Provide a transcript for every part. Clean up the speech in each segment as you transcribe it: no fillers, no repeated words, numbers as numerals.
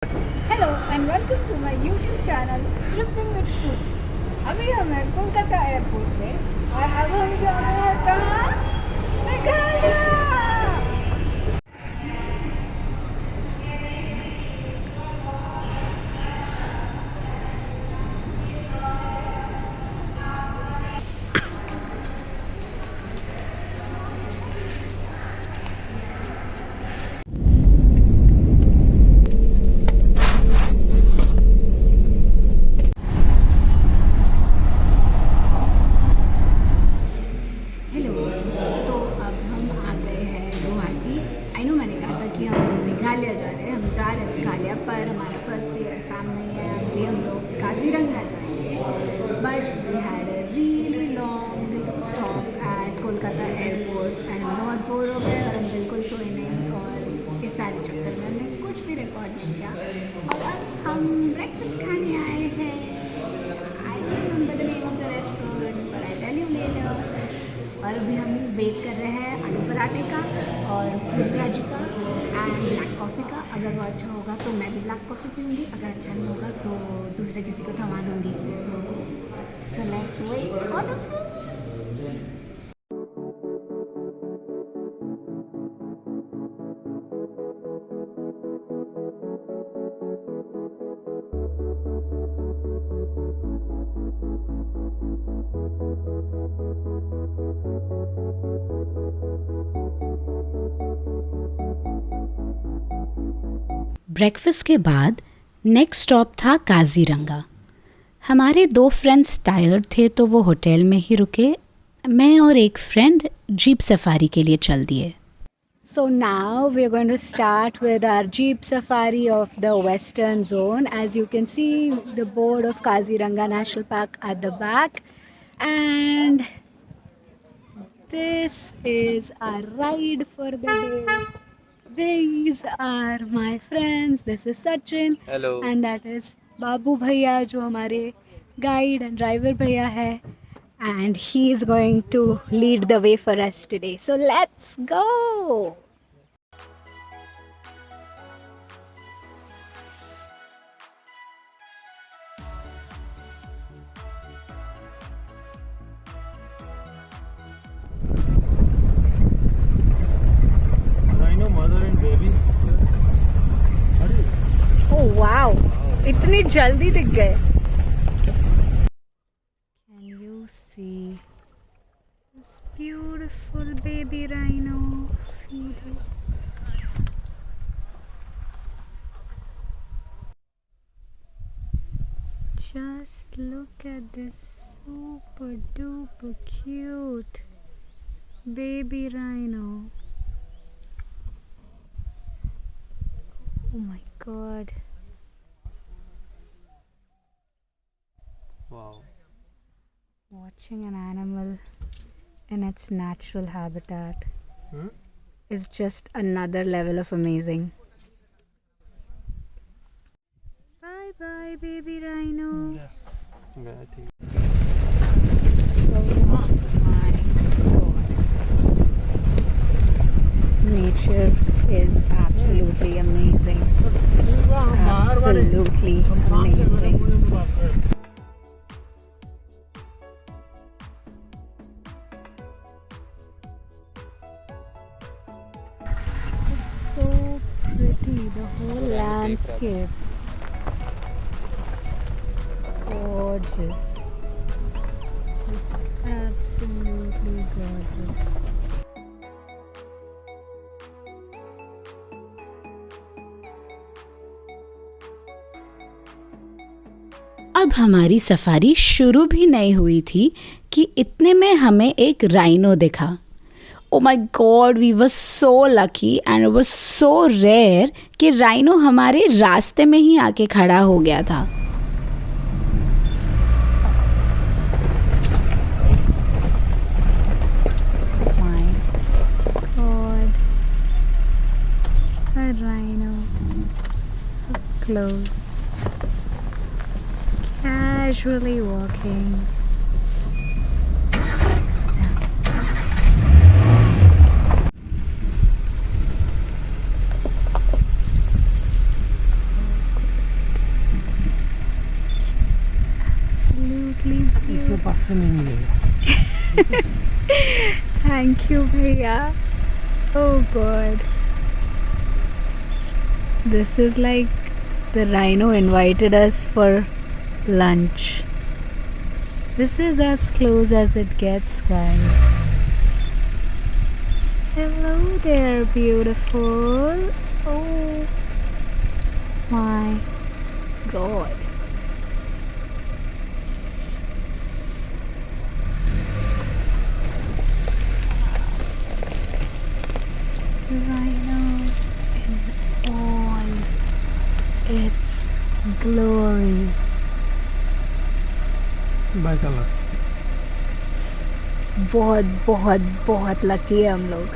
Hello and welcome to my YouTube channel tripping with Shruti. अभी हम हैं कोलकाता एयरपोर्ट पे और अब हम जा रहे हैं कहाँ? मेघालय। हेलो, तो अब हम आ गए हैं गुवाहाटी। आई नो मैंने कहा था कि हम मेघालय जा रहे हैं, हम जा रहे हैं मेघालय, पर हमारा फर्स्ट डे असम में है। अभी हम लोग काजीरंगा जाएंगे, but we had a really long stop at Kolkata airport and हम बहुत बोर हो गए और हम बिल्कुल सोए नहीं, और इस सारे चक्कर में हमने कुछ भी रिकॉर्ड नहीं किया। और अब हम ब्रेकफास्ट खाने आए हैं। I don't remember the name of the restaurant, but I tell you later. और अभी हम वेट कर रहे हैं आलू पराठे का और पूरी भाजी का एंड ब्लैक कॉफ़ी का। अगर वो अच्छा होगा तो मैं भी ब्लैक कॉफ़ी पीऊँगी, अगर अच्छा नहीं होगा तो दूसरे किसी को थमा दूँगी। So let's wait for the food. Breakfast के बाद नेक्स्ट स्टॉप था काजीरंगा। हमारे दो फ्रेंड्स टायर्ड थे तो वो होटल में ही रुके। मैं और एक फ्रेंड जीप सफारी के लिए चल दिए। So now we are going to start with our jeep safari of the western zone. As you can see the board of Kaziranga National Park at the back, and this is our ride for the day. These are my friends. This is Sachin. Hello. And that is Babu भैया जो हमारे guide and driver भैया है, and he is going to lead the way for us today. So let's go. Rhino mother and baby. Oh wow! इतनी जल्दी दिख गए. Can you see this beautiful baby rhino? Just look at this super duper cute baby rhino. Oh my god. Wow. Watching an animal in its natural habitat is just another level of amazing. Bye bye baby rhino. गया ठीक. Oh my god. Nature is absolutely amazing. Absolutely amazing. So pretty, the whole landscape. Gorgeous. Just absolutely gorgeous. अब हमारी safari शुरू भी नहीं हुई थी कि इतने में हमें एक राइनो दिखा। Oh my God, we were so lucky and it was so rare कि राइनो हमारे रास्ते में ही आके खड़ा हो गया था। My god. A rhino. Up close. Casually walking. पास से नहीं मिलेगा। थैंक यू भैया। Oh god, this is like the rhino invited us for lunch. This is as close as it gets, guys. Hello there, beautiful. Oh my god. Rhino in all its glory. By colour. बहुत बहुत बहुत lucky है हम लोग।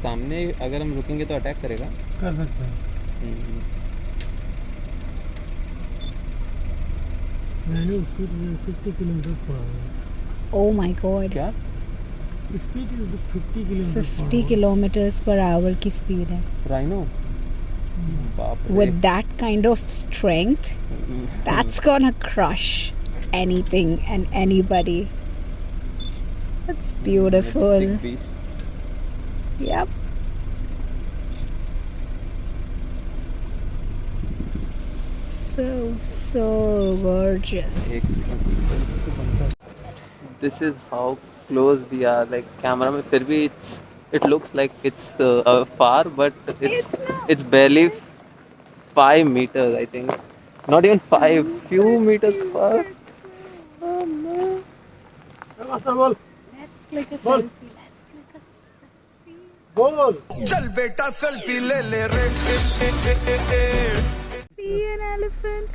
सामने अगर हम रुकेंगे तो अटैक करेगा। कर सकते हैं। मैंने speed 50 kilometre per hour. Oh my god. क्या? Speed 50 kilometre 50 kilometers per hour की स्पीड है। राइनो, बाप रे। With that kind of strength, that's gonna crush anything and anybody. That's beautiful. Big beast. Yep. So gorgeous. This is how close we are. Like camera में फिर भी it looks like it's far, but it's barely 5 meters, I think. Not even 5, few meters far. Oh no. बोल Let's click a Bol. selfie. Let's click a selfie. बोल। चल बेटा selfie ले ले रे। See an elephant.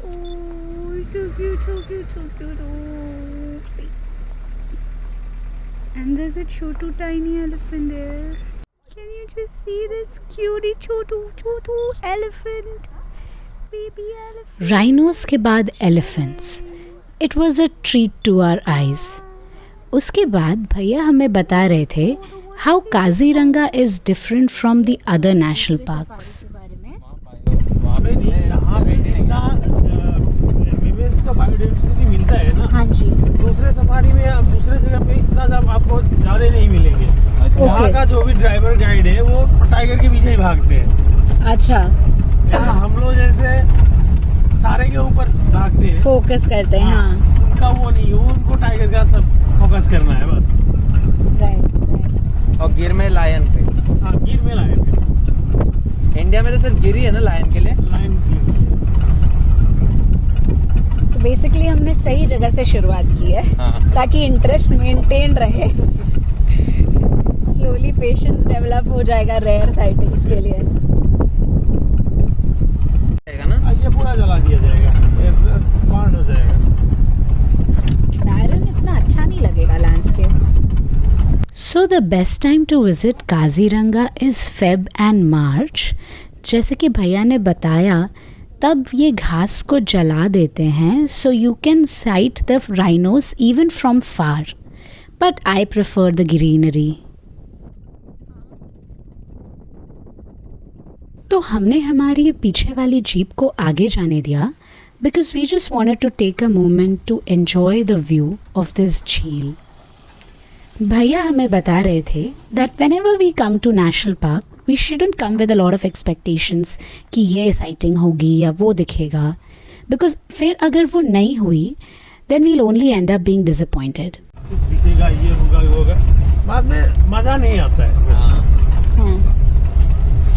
Oh, so cute, so cute, so cute. Oh, see. And there's a chotu tiny elephant there. Can you just see this cutie chotu elephant? Baby elephant. Rhinos के बाद elephants. It was a treat to our eyes. उसके बाद भैया हमें बता रहे थे how Kaziranga is different from the other national parks. यहाँ पे जितना एनिमल्स का बायोडाइवर्सिटी मिलता है ना, हाँ जी। दूसरे सफारी में आप दूसरे जगह पे इतना ज़्यादा आपको ज़्यादा नहीं मिलेंगे। यहाँ का जो भी ड्राइवर गाइड है वो टाइगर के पीछे ही भागते हैं। अच्छा, यहाँ हम लोग जैसे सारे के ऊपर भागते हैं, फोकस करते हैं। हाँ, उनका वो नहीं, उनको टाइगर का सब फोकस करना है बस। राइट। और गिर में लायन पे। हाँ, गिर में लाए थे इंडिया में तो सिर्फ गिर ही है ना लायन के लिए। लाइन की। तो बेसिकली हमने सही जगह से शुरुआत की है, हाँ। ताकि इंटरेस्ट मेंटेन रहे। स्लोली पेशेंस डेवलप हो जाएगा रेयर साइटिंग्स के लिए। ना ये पूरा जला दिया जाएगा, बर्न हो जाएगा। बैरन इतना अच्छा नहीं लगेगा landscape. So the best time to visit Kaziranga is Feb and March. जैसे कि भैया ने बताया, तब ये घास को जला देते हैं, so you can sight the rhinos even from far. But I prefer the greenery. तो हमने हमारी पीछे वाली जीप को आगे जाने दिया because we just wanted to take a moment to enjoy the view of this झील। भैया हमें बता रहे थे that whenever we come to national park, we shouldn't come with a lot of expectations कि ये sighting होगी या वो दिखेगा, because फिर अगर वो नहीं हुई then we'll only end up being disappointed. दिखेगा, ये होगा, ये होगा, बाद में मज़ा नहीं आता है।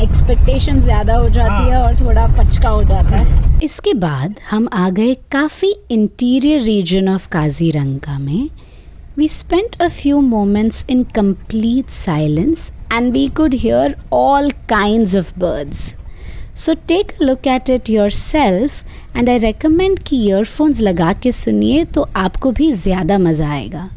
एक्सपेक्टेशन ज़्यादा हो जाती है और थोड़ा पचका हो जाता है। इसके बाद हम आ गए काफ़ी इंटीरियर रीजन ऑफ काजीरंगा में। We spent a few moments in complete silence and we could hear all kinds of birds. So take a look at it yourself and I recommend कि earphones लगा के सुनिए तो आपको भी ज़्यादा मज़ा आएगा।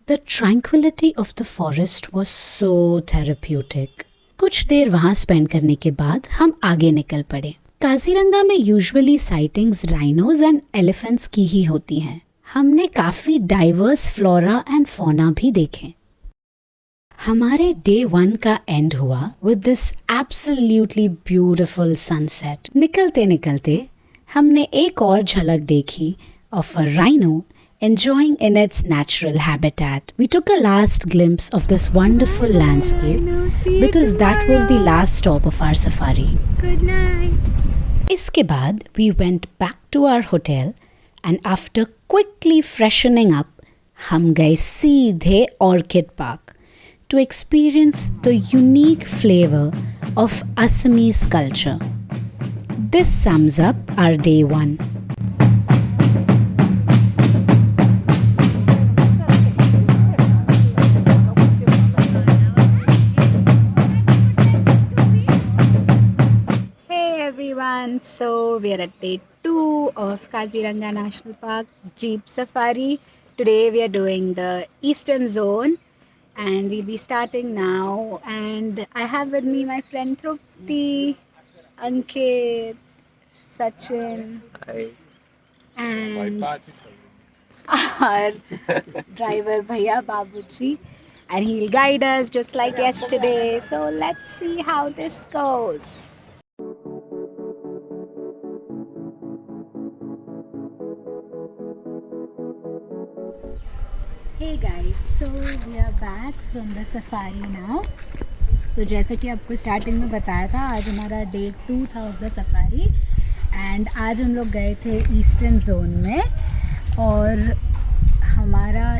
The tranquility of the forest was so therapeutic. कुछ देर वहाँ स्पेंड करने के बाद हम आगे निकल पड़े. काजीरंगा में usually sightings rhinos and elephants की ही होती हैं. हमने काफ़ी डाइवर्स फ्लोरा एंड फौना भी देखे. हमारे डे 1 का एंड हुआ with this absolutely beautiful sunset. निकलते निकलते हमने एक और झलक देखी of a rhino enjoying in its natural habitat. We took a last glimpse of this wonderful landscape because that was the last stop of our safari. Good night. इसके बाद we went back to our hotel and after quickly freshening up, हम गए सीधे Orchid Park to experience the unique flavor of Assamese culture. This sums up our day 1. So we are at day 2 of Kaziranga National Park Jeep Safari. Today we are doing the eastern zone and we'll be starting now. And I have with me my friend Trupti, Ankit, Sachin, Hi. and our driver Bhaiya Babuji. And he'll guide us just like yesterday. So let's see how this goes. Hey guys, so we are back from the safari now. तो जैसे कि आपको starting में बताया था, आज हमारा day 2 था ऑफ द सफारी एंड आज हम लोग गए थे ईस्टर्न जोन में. और हमारा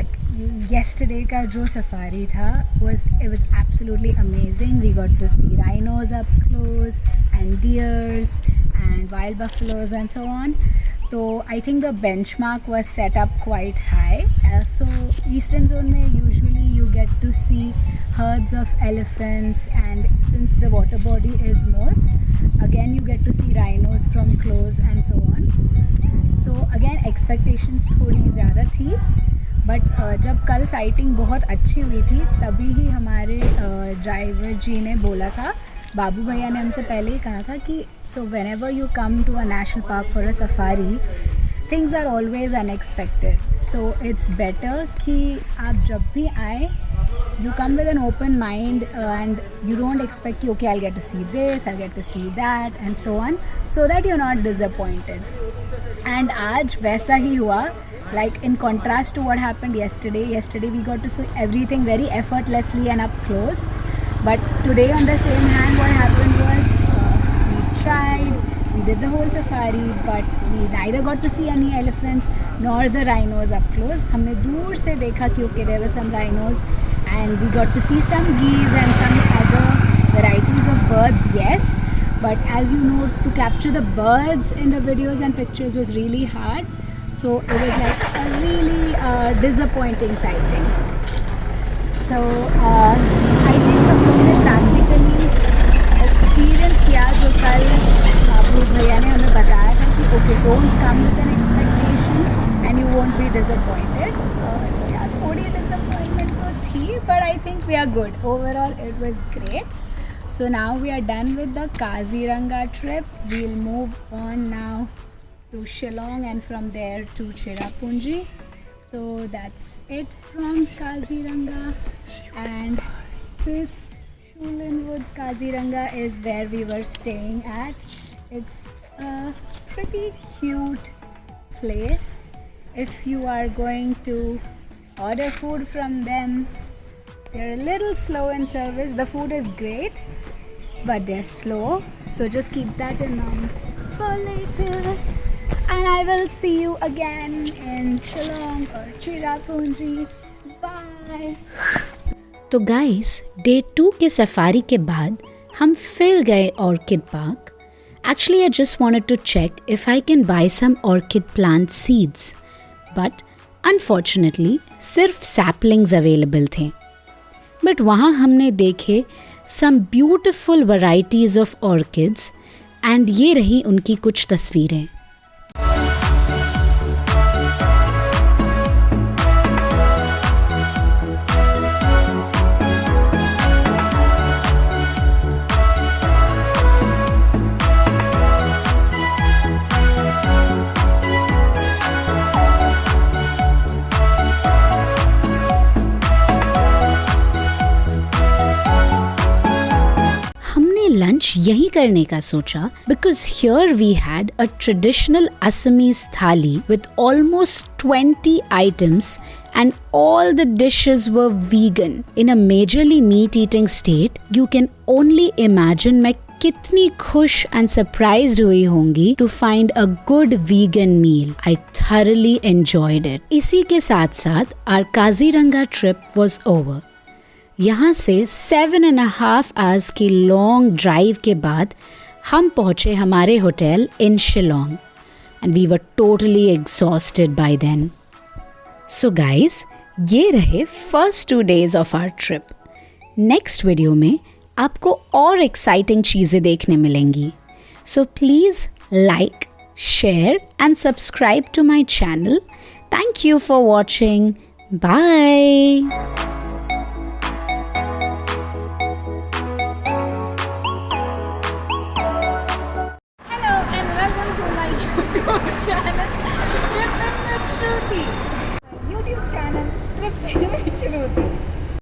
yesterday का जो सफारी था it was absolutely amazing. We got to see rhinos up close and deers and wild buffaloes and so on. So I think the benchmark was set up quite high. So eastern zone में usually you get to see herds of elephants, and since the water body is more, again you get to see rhinos from close and so on. So again expectations थोड़ी ज़्यादा थी, but जब कल sighting बहुत अच्छी हुई थी तभी ही हमारे ड्राइवर जी ने बोला था, बाबू भैया ने हमसे पहले ही कहा था कि so whenever you come to a national park for a safari, things are always unexpected. So it's better कि आप जब भी आए, you come with an open mind and you don't expect कि okay I'll get to see this, I'll get to see that and so on, so that you're not disappointed. And आज वैसा ही हुआ. Like in contrast to what happened yesterday we got to see everything very effortlessly and up close. But today on the same hand, what happened was we tried, we did the whole safari, but we neither got to see any elephants nor the rhinos up close. हमने दूर से देखा कि okay there were some rhinos and we got to see some geese and some other varieties of birds, yes. But as you know, to capture the birds in the videos and pictures was really hard. So it was like a really disappointing sighting. So I think हम लोगों ने practically experience किया जो कल बाबू भैया ने हमें बताया था कि okay don't come with an expectation and you won't be disappointed. So yeah, थोड़ी disappointment तो थी, but I think we are good. Overall it was great. So now we are done with the Kaziranga trip. We'll move on now to Shillong and from there to Cherrapunji. So that's it from Kaziranga, and this Shulin Woods Kaziranga is where we were staying at. It's a pretty cute place. If you are going to order food from them, they're a little slow in service. The food is great, but they're slow, so just keep that in mind for later. And I will see you again in Shillong or Cherrapunji. Bye. तो guys day 2 के safari के बाद हम फिर गए orchid park. Actually I just wanted to check if I can buy some orchid plant seeds, but unfortunately सिर्फ saplings available थे. But वहाँ हमने देखे some beautiful varieties of orchids and ये रही उनकी कुछ तस्वीरें. लंच यहीं करने का सोचा because here we had a traditional Assamese thali with almost 20 items and all the dishes were vegan. In a majorly meat eating state, you can only imagine मैं कितनी खुश and surprised हुई होंगी to find a good vegan meal. I thoroughly enjoyed it. इसी के साथ साथ our Kaziranga trip was over. यहाँ से 7.5 hours की लॉन्ग ड्राइव के बाद हम पहुँचे हमारे hotel in Shillong and we were totally exhausted by then. So guys ये रहे first 2 days of our trip. नेक्स्ट वीडियो में आपको और एक्साइटिंग चीज़ें देखने मिलेंगी. So please like, share and subscribe to my channel. Thank you for watching. Bye. Hello and welcome to my YouTube channel, Trip with Shruti. YouTube channel, Trip with